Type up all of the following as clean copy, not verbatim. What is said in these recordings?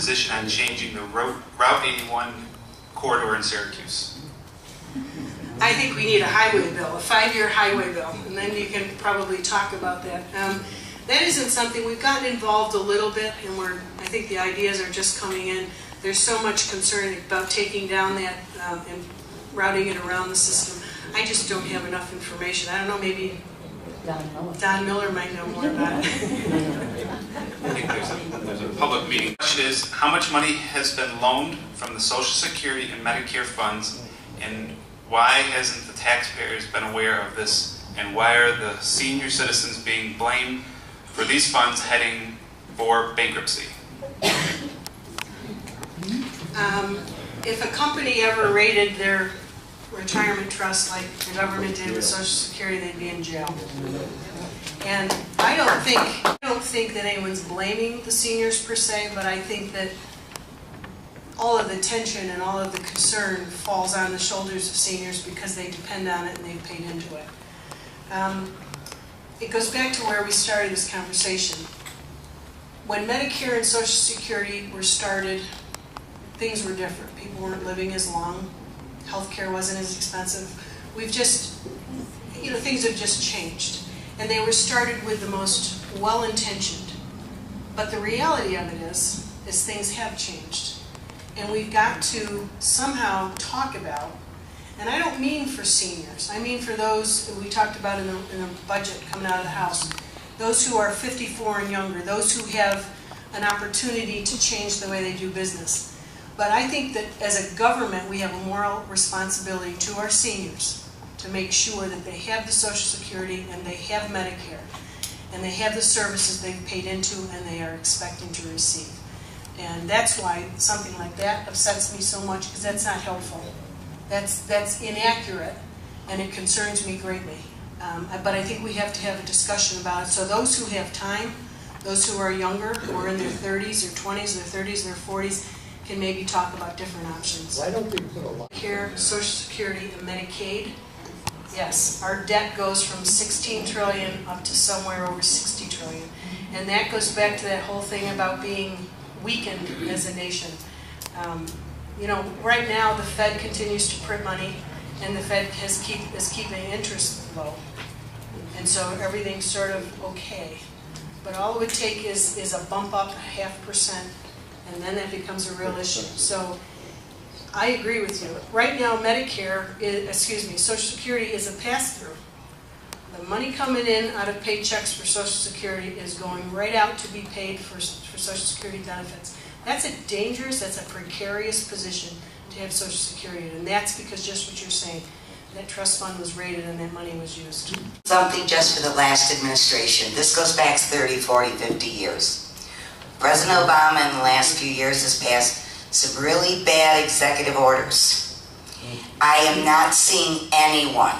position on changing the Route 81 corridor in Syracuse? I think we need a highway bill, a 5-year highway bill, and then you can probably talk about that. That isn't something, we've gotten involved a little bit, and I think the ideas are just coming in. There's so much concern about taking down that and routing it around the system. I just don't have enough information. I don't know, maybe Don Miller might know more about it. I think there's a public meeting. The question is, how much money has been loaned from the Social Security and Medicare funds, and why hasn't the taxpayers been aware of this, and why are the senior citizens being blamed for these funds heading for bankruptcy? If a company ever raided their retirement trust like the government did with Social Security, they'd be in jail. And I don't think that anyone's blaming the seniors per se, but I think that all of the tension and all of the concern falls on the shoulders of seniors because they depend on it and they've paid into it. It goes back to where we started this conversation. When Medicare and Social Security were started, things were different. People weren't living as long. Healthcare wasn't as expensive. We've just, things have just changed. And they were started with the most well-intentioned. But the reality of it is things have changed. And we've got to somehow talk about, and I don't mean for seniors, I mean for those that we talked about in the budget coming out of the House, those who are 54 and younger, those who have an opportunity to change the way they do business. But I think that as a government, we have a moral responsibility to our seniors to make sure that they have the Social Security and they have Medicare and they have the services they've paid into and they are expecting to receive. And that's why something like that upsets me so much, because that's not helpful. That's inaccurate, and it concerns me greatly. But I think we have to have a discussion about it. So those who have time, those who are younger, who are in their 30s or 20s, their 30s, their 40s, can maybe talk about different options. Why don't we put a lot? Medicare, Social Security, and Medicaid. Yes, our debt goes from 16 trillion up to somewhere over 60 trillion. And that goes back to that whole thing about being weakened as a nation. Right now the Fed continues to print money, and the Fed is keeping interest low. And so everything's sort of okay. But all it would take is a bump up 0.5%, and then that becomes a real issue. So I agree with you. Right now, Social Security is a pass-through. The money coming in out of paychecks for Social Security is going right out to be paid for Social Security benefits. That's a dangerous, that's a precarious position to have Social Security, and that's because just what you're saying, that trust fund was raided and that money was used. Something just for the last administration. This goes back 30, 40, 50 years. President Obama in the last few years has passed some really bad executive orders. I am not seeing anyone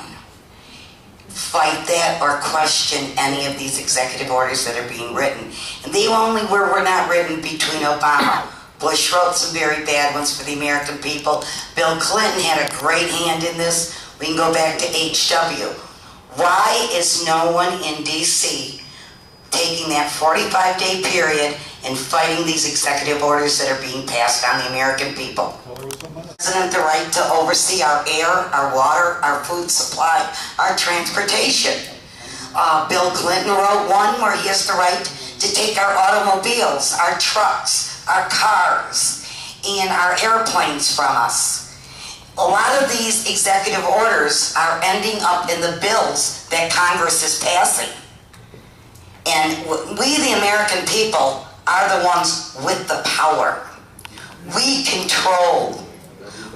fight that or question any of these executive orders that are being written. And they only were not written between Obama. Bush wrote some very bad ones for the American people. Bill Clinton had a great hand in this. We can go back to H.W. Why is no one in D.C. taking that 45-day period and fighting these executive orders that are being passed on the American people? President the right to oversee our air, our water, our food supply, our transportation. Bill Clinton wrote one where he has the right to take our automobiles, our trucks, our cars, and our airplanes from us. A lot of these executive orders are ending up in the bills that Congress is passing. And we, the American people, are the ones with the power. We control.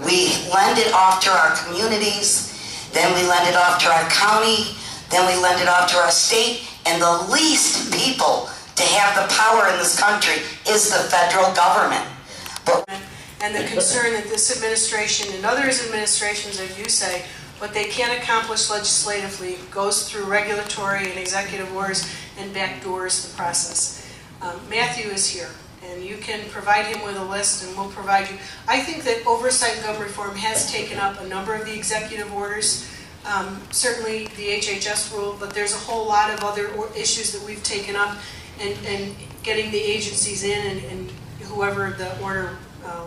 We lend it off to our communities, then we lend it off to our county, then we lend it off to our state, and the least people to have the power in this country is the federal government. And the concern that this administration and others administrations, as you say, what they can't accomplish legislatively goes through regulatory and executive orders and backdoors the process. Matthew is here, and you can provide him with a list and we'll provide you. I think that oversight and government reform has taken up a number of the executive orders, certainly the HHS rule, but there's a whole lot of other issues that we've taken up and getting the agencies in and who whoever the order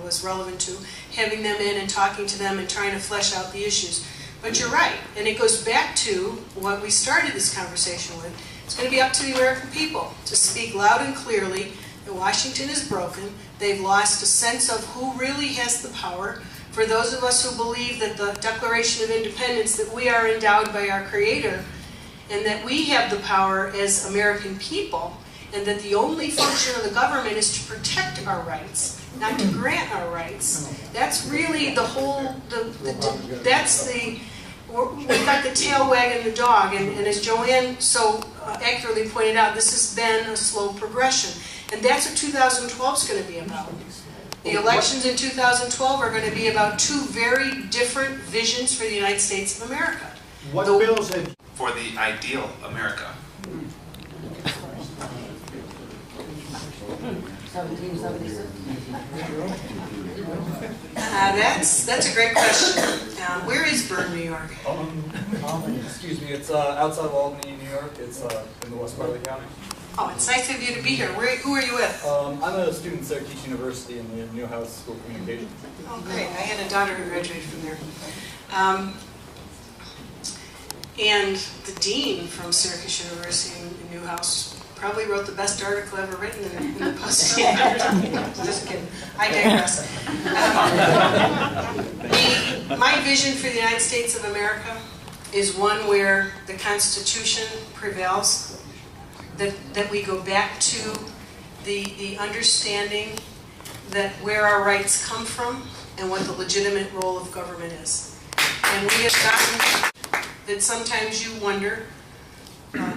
was relevant to, having them in and talking to them and trying to flesh out the issues. But you're right, and it goes back to what we started this conversation with. It's going to be up to the American people to speak loud and clearly that Washington is broken. They've lost a sense of who really has the power. For those of us who believe that the Declaration of Independence, that we are endowed by our Creator, and that we have the power as American people, and that the only function of the government is to protect our rights, not to grant our rights. That's really the whole, we've got the tail wagging the dog, and as Joanne so accurately pointed out, this has been a slow progression. And that's what 2012 is going to be about. The elections in 2012 are going to be about two very different visions for the United States of America. What bills have... For the ideal America. 1776. That's a great question. Where is Bern, New York? Excuse me, it's outside of Albany, New York. It's in the west part of the county. Oh, it's nice of you to be here. Who are you with? I'm a student at Syracuse University in the Newhouse School of Communications. Oh, great. I had a daughter who graduated from there. And the dean from Syracuse University in Newhouse probably wrote the best article ever written in the Post. Just kidding. I digress. My vision for the United States of America is one where the Constitution prevails, that we go back to the understanding that where our rights come from and what the legitimate role of government is. And we have gotten that sometimes you wonder,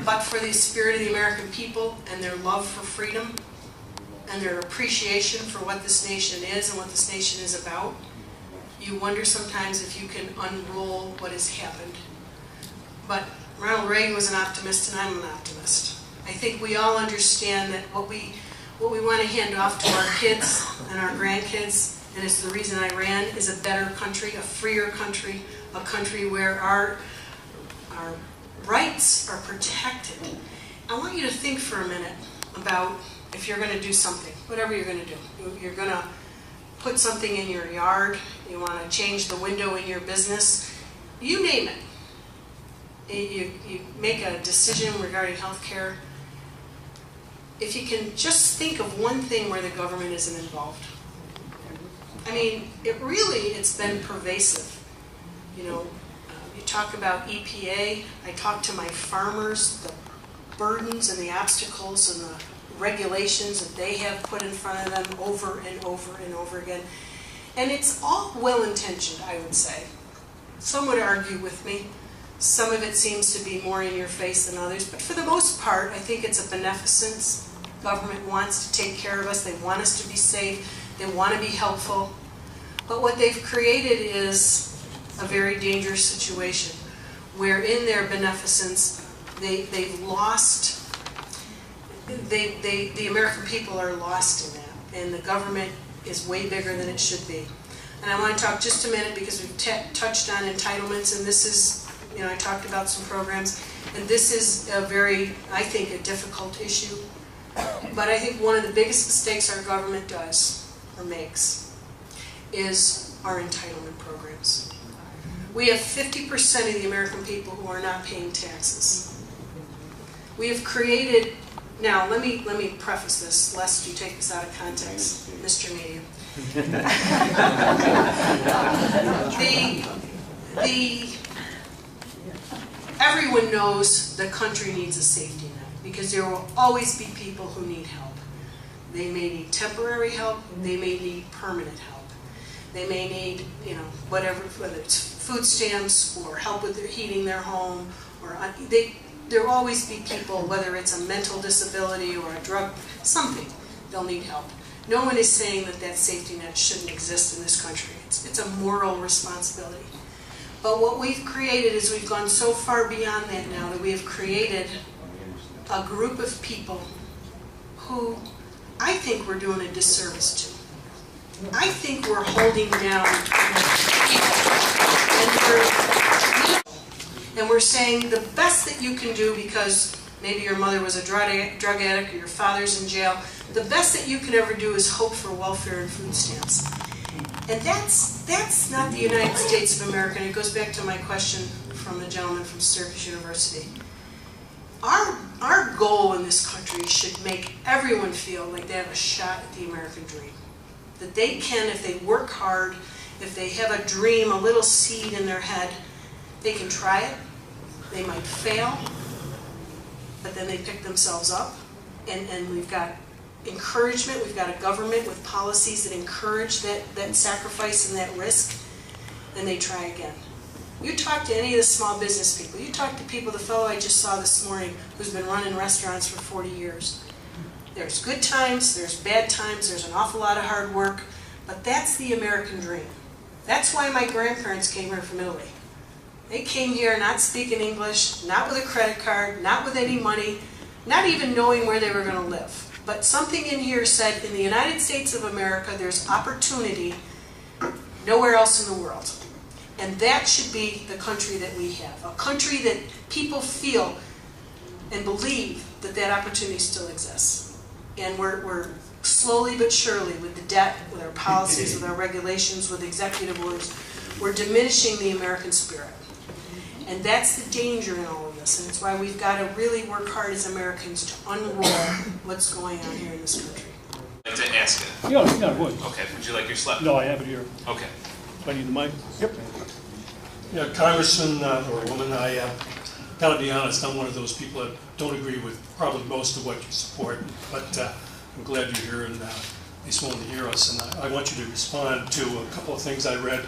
but for the spirit of the American people and their love for freedom and their appreciation for what this nation is and what this nation is about, you wonder sometimes if you can unroll what has happened. But Ronald Reagan was an optimist and I'm an optimist. I think we all understand that what we want to hand off to our kids and our grandkids, and it's the reason I ran, is a better country, a freer country, a country where our rights are protected. I want you to think for a minute about if you're going to do something, whatever you're going to do. You're going to put something in your yard, you want to change the window in your business, you name it. You make a decision regarding health care. If you can just think of one thing where the government isn't involved. I mean, it's been pervasive. You know, you talk about EPA, I talk to my farmers, the burdens and the obstacles and the regulations that they have put in front of them over and over and over again. And it's all well-intentioned, I would say. Some would argue with me. Some of it seems to be more in your face than others, but for the most part, I think it's a beneficence. Government wants to take care of us. They want us to be safe. They want to be helpful. But what they've created is a very dangerous situation where in their beneficence, they've lost, the American people are lost in that. And the government is way bigger than it should be. And I want to talk just a minute because we've touched on entitlements, and this is, you know, I talked about some programs, and this is a very, I think, a difficult issue. But I think one of the biggest mistakes our government does, or makes, is our entitlement programs. We have 50% of the American people who are not paying taxes. We have created, now let me preface this, lest you take this out of context, Mr. Media. Everyone knows the country needs a safety net because there will always be people who need help. They may need temporary help, they may need permanent help. They may need, you know, whatever, whether it's food stamps or help with their heating their home, or there will always be people, whether it's a mental disability or a drug, something, they'll need help. No one is saying that that safety net shouldn't exist in this country. It's a moral responsibility. But what we've created is we've gone so far beyond that now that we have created a group of people who I think we're doing a disservice to. I think we're holding down people. And we're saying the best that you can do, because maybe your mother was a drug addict or your father's in jail. The best that you can ever do is hope for welfare and food stamps. And that's not the United States of America, and it goes back to my question from the gentleman from Syracuse University. Our goal in this country should make everyone feel like they have a shot at the American dream. That they can, if they work hard, if they have a dream, a little seed in their head, they can try it, they might fail, but then they pick themselves up, and we've got encouragement, we've got a government with policies that encourage that sacrifice and that risk, and they try again. You talk to any of the small business people, you talk to people, the fellow I just saw this morning who's been running restaurants for 40 years. There's good times, there's bad times, there's an awful lot of hard work, but that's the American dream. That's why my grandparents came here from Italy. They came here not speaking English, not with a credit card, not with any money, not even knowing where they were going to live. But something in here said, in the United States of America, there's opportunity nowhere else in the world. And that should be the country that we have. A country that people feel and believe that that opportunity still exists. And we're slowly but surely, with the debt, with our policies, with our regulations, with executive orders, we're diminishing the American spirit. And that's the danger in all of this. And it's why we've got to really work hard as Americans to unroll what's going on here in this country. I'd like to ask it. Yeah, I would. Okay, would you like your slip? No, I have it here. Okay. Do I need the mic? Yep. Yeah, Congressman or woman, I gotta be honest, I'm one of those people that don't agree with probably most of what you support, but I'm glad you're here and at least willing to hear us. And I want you to respond to a couple of things I read,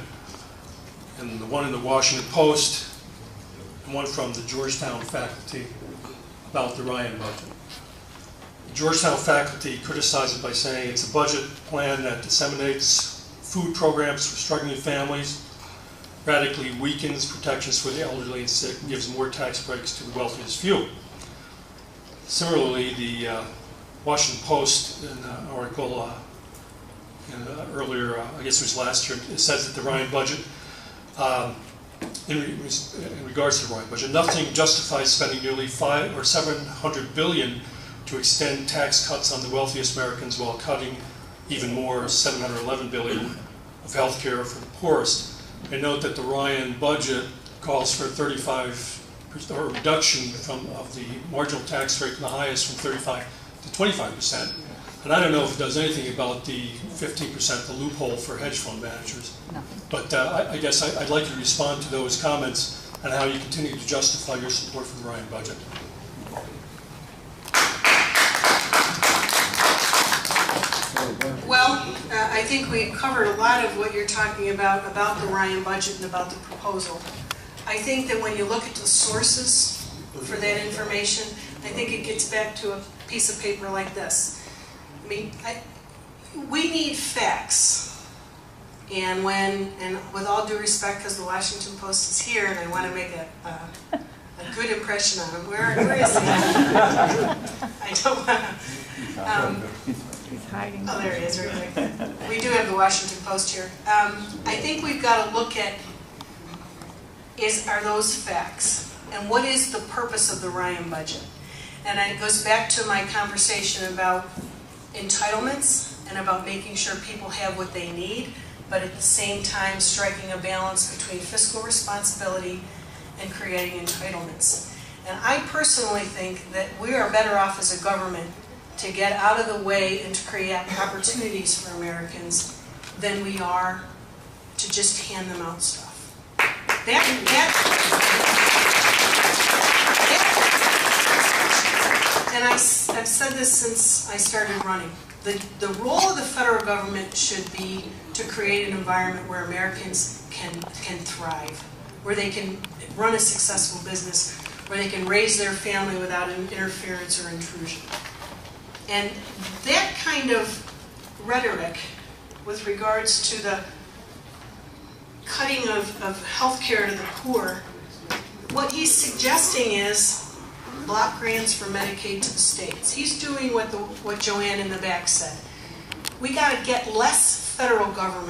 and the one in the Washington Post, and one from the Georgetown faculty about the Ryan budget. The Georgetown faculty criticized it by saying it's a budget plan that disseminates food programs for struggling families, radically weakens protections for the elderly and sick, and gives more tax breaks to the wealthiest few. Similarly, the Washington Post, in an article earlier, I guess it was last year, it says that the Ryan budget, in regards to the Ryan budget, nothing justifies spending nearly $500 or $700 billion to extend tax cuts on the wealthiest Americans while cutting even more, $711 billion of health care for the poorest. I note that the Ryan budget calls for a reduction of the marginal tax rate from the highest from 35 to 25%. And I don't know if it does anything about the 15%, the loophole for hedge fund managers. No. But I guess I'd like you to respond to those comments and how you continue to justify your support for the Ryan budget. Well, I think we covered a lot of what you're talking about the Ryan budget and about the proposal. I think that when you look at the sources for that information, I think it gets back to a piece of paper like this. I mean, we need facts. And with all due respect, because the Washington Post is here, and I want to make a good impression on him. Where is he? I don't want to. He's hiding. Oh, there he is, right there. We do have the Washington Post here. I think we've got to look at, are those facts? And what is the purpose of the Ryan budget? And it goes back to my conversation about entitlements and about making sure people have what they need, but at the same time striking a balance between fiscal responsibility and creating entitlements. And I personally think that we are better off as a government to get out of the way and to create opportunities for Americans than we are to just hand them out stuff. And I've said this since I started running. The role of the federal government should be to create an environment where Americans can thrive, where they can run a successful business, where they can raise their family without interference or intrusion. And that kind of rhetoric with regards to the cutting of health care to the poor, what he's suggesting is block grants for Medicaid to the states. He's doing what Joanne in the back said. We got to get less federal government